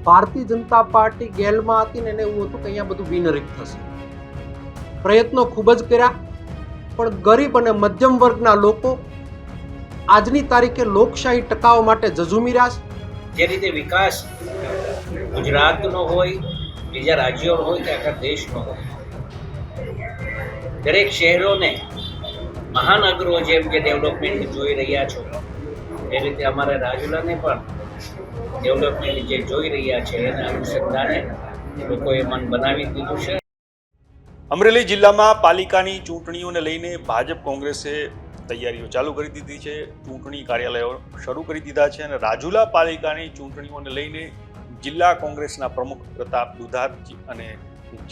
Bharatiya Janata party ગેલમાં હતી ને એને એવું હતું કે અહીંયા બધું બિનહરીફ થશે. પ્રયત્નો ખૂબ જ કર્યા, પણ ગરીબ અને મધ્યમ વર્ગના લોકો આજની તારીખે લોકશાહી ટકાવવા માટે ઝઝૂમી રહ્યા છે. જે રીતે વિકાસ ગુજરાતનો હોય, બીજા રાજ્યોનો હોય કે આખા દેશનો હોય, દરેક શહેરોને મહાનગરો જેમ જે ડેવલપમેન્ટ જોઈ રહ્યા છો એ રીતે અમારા રાજુલાને પણ ડેવલપમેન્ટ જે જોઈ રહ્યા છે એના અનુસંધાને લોકોએ મન બનાવી દીધું છે. અમરેલી જિલ્લામાં પાલિકાની ચૂંટણીઓને લઈને ભાજપ કોંગ્રેસે તૈયારીઓ ચાલુ કરી દીધી છે. ચૂંટણી કાર્યાલયો શરૂ કરી દીધા છે અને રાજુલા પાલિકાની ચૂંટણીઓને લઈને જિલ્લા કોંગ્રેસના પ્રમુખ પ્રતાપ દુધાતજી અને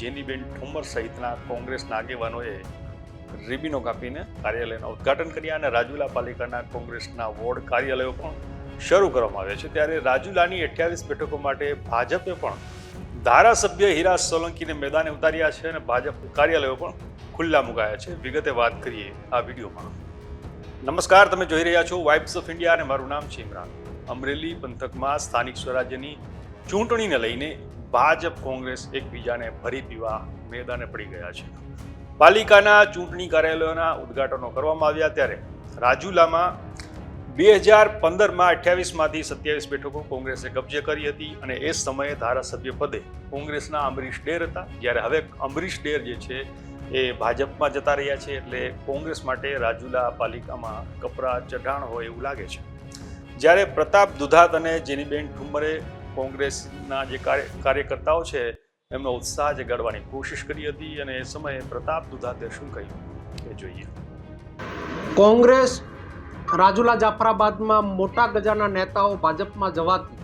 જેનીબેન ઠુમ્મર સહિતના કોંગ્રેસના આગેવાનોએ રિબીનો કાપીને કાર્યાલયના ઉદ્ઘાટન કર્યા અને રાજુલા પાલિકાના કોંગ્રેસના વોર્ડ કાર્યાલયો પણ શરૂ કરવામાં આવ્યા છે. ત્યારે રાજુલાની 28 બેઠકો માટે ભાજપે પણ ધારાસભ્ય હીરા સોલંકીને મેદાને ઉતાર્યા છે અને ભાજપ કાર્યાલયો પણ ખુલ્લા મુકાયા છે. વિગતે વાત કરીએ આ વિડીયોમાં. નમસ્કાર, તમે જોઈ રહ્યા છો વાઇબ્સ ઓફ ઇન્ડિયા અને મારું નામ છે ઇમરાન. અમરેલી પંથકમાં સ્થાનિક સ્વરાજ્યની ચૂંટણીને લઈને ભાજપ કોંગ્રેસ એકબીજાને ભરી પીવા મેદાને પડી ગયા છે. પાલિકાના ચૂંટણી કાર્યાલયોના ઉદ્ઘાટનો કરવામાં આવ્યા. ત્યારે રાજુલામાં 2015માં 28માંથી 27 બેઠકો કોંગ્રેસે કબજે કરી હતી અને એ સમયે ધારાસભ્ય પદે કોંગ્રેસના અમરીશ ડેર હતા. જ્યારે હવે અમરીશ ડેર જે છે એ ભાજપમાં જતા રહ્યા છે, એટલે કોંગ્રેસ માટે રાજુલા પાલિકામાં કપરા ચઢાણ હોય એવું લાગે છે. જ્યારે પ્રતાપ દુધાત અને જેનીબેન ઠુમ્મરે કોંગ્રેસના જે કાર્યકર્તાઓ છે એમનો ઉત્સાહ જગાડવાની કોશિશ કરી હતી અને એ સમયે પ્રતાપ દુધાતે શું કહ્યું એ જોઈએ. કોંગ્રેસ રાજુલા જાફરાબાદમાં મોટા ગજાના નેતાઓ ભાજપમાં જવાથી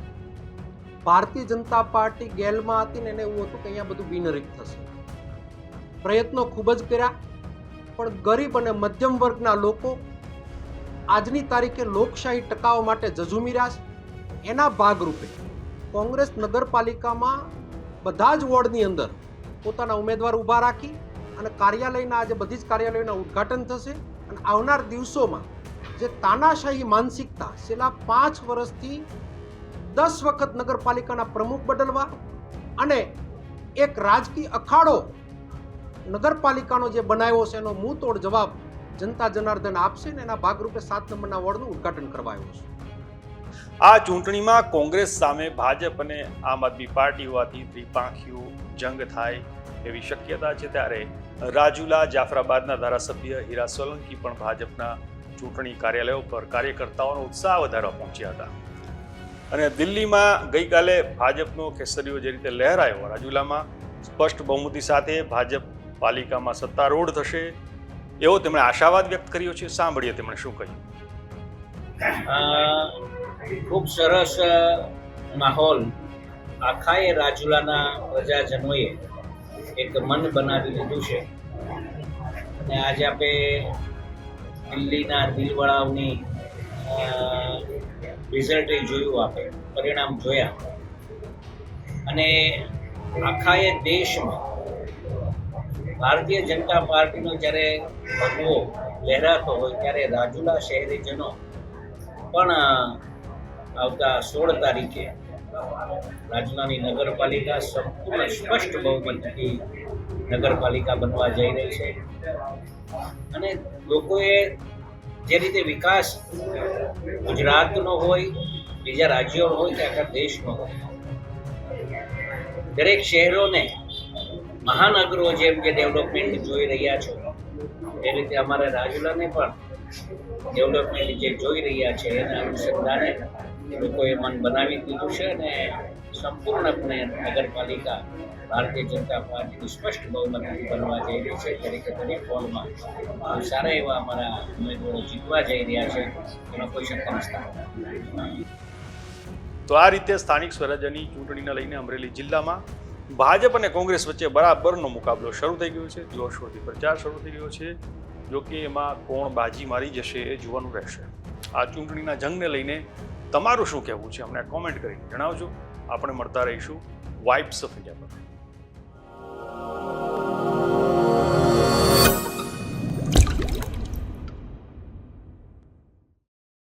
ભારતીય જનતા પાર્ટી ગેલમાં હતી ને એને એવું હતું કે અહીંયા બધું બિનહરીફ થશે. પ્રયત્નો ખૂબ જ કર્યા, પણ ગરીબ અને મધ્યમ વર્ગના લોકો આજની તારીખે લોકશાહી ટકાવવા માટે ઝઝૂમી રહ્યા છે. એના ભાગરૂપે કોંગ્રેસ નગરપાલિકામાં બધા જ વોર્ડની અંદર પોતાના ઉમેદવાર ઊભા રાખી અને કાર્યાલયના આજે બધી જ કાર્યાલયોના ઉદ્ઘાટન થશે. અને આવનાર દિવસોમાં જે તાનાશાહી માનસિકતા છેલ્લા 5 વર્ષથી 10 વખત નગરપાલિકાના પ્રમુખ બદલવા અને એક રાજકીય અખાડો નગરપાલિકાનો જે બનાવ્યો છે એનો મુંહ તોડ જવાબ જનતા જનાર્દન આપશે ને એના ભાગરૂપે 7 નંબરના વોર્ડનું ઉદ્ઘાટન કરવા આવ્યું છે. આ ચૂંટણીમાં કોંગ્રેસ સામે ભાજપ અને આમ આદમી પાર્ટી હોવાથી ત્રિપાંખીયો જંગ થાય એવી શક્યતા છે. ત્યારે રાજુલા જાફરાબાદના ધારાસભ્ય હીરા સોલંકી પણ ભાજપના ચૂંટણી કાર્યાલયો પર કાર્યકર્તાઓનો ઉત્સાહ વધારવા પહોંચ્યા હતા. અને દિલ્હીમાં ગઈકાલે ભાજપનો કેસરીઓ જે રીતે લહેરાયો, રાજુલામાં સ્પષ્ટ બહુમતી સાથે ભાજપ પાલિકામાં સત્તારૂઢ થશે એવો તેમણે આશાવાદ વ્યક્ત કર્યો છે. સાંભળીએ તેમણે શું કહ્યું. ખૂબ સરસ માહોલ આખાએ રાજુલાના પ્રજાજનોએ એક મન બનાવી લીધું છે. અને આજે આપણે દિલ્હીના દિલવડાવની રિઝલ્ટ જોયું, આપણે પરિણામ જોયા અને આખાએ દેશમાં ભારતીય જનતા પાર્ટીનો જ્યારે ભગવો લહેરાતો હોય ત્યારે રાજુલા શહેરીજનો પણ આવતા 16 તારીખે રાજુલાની નગરપાલિકા સંપૂર્ણ સ્પષ્ટ બહુમતીથી નગરપાલિકા બનવા જઈ રહી છે. અને લોકોએ જે રીતે વિકાસ ગુજરાતનો હોય, બીજા રાજ્યોનો હોય કે આખા દેશનો હોય, દરેક શહેરોને મહાનગરો જેમ જે ડેવલપમેન્ટ જોઈ રહ્યા છો એ રીતે અમારા રાજુલાને પણ ડેવલપમેન્ટ જે જોઈ રહ્યા છે એના અનુસંધાને લોકોએ મન બનાવી દીધું છે. અને સંપૂર્ણપણે નગરપાલિકા ભારતીય જનતા પાર્ટીની સ્પષ્ટ બહુમતીથી બનવા જઈ રહી છે. દરેકે દરેક વોર્ડમાં સારા એવા અમારા ઉમેદવારો જીતવા જઈ રહ્યા છે, એનો કોઈ શંકા નથી. તો આ રીતે સ્થાનિક સ્વરાજ્યની ચૂંટણીને લઈને અમરેલી જિલ્લામાં ભાજપ અને કોંગ્રેસ વચ્ચે બરાબરનો મુકાબલો શરૂ થઈ ગયો છે. જોરશોરથી પ્રચાર શરૂ થઈ ગયો છે. જોકે એમાં કોણ બાજી મારી જશે એ જોવાનું રહેશે. આ ચૂંટણીના જંગને લઈને તમારું શું કહેવું છે અમને કોમેન્ટ કરીને જણાવજો. આપણે મળતા રહીશું વાઇબ્સ ઓફ ઇન્ડિયા પર.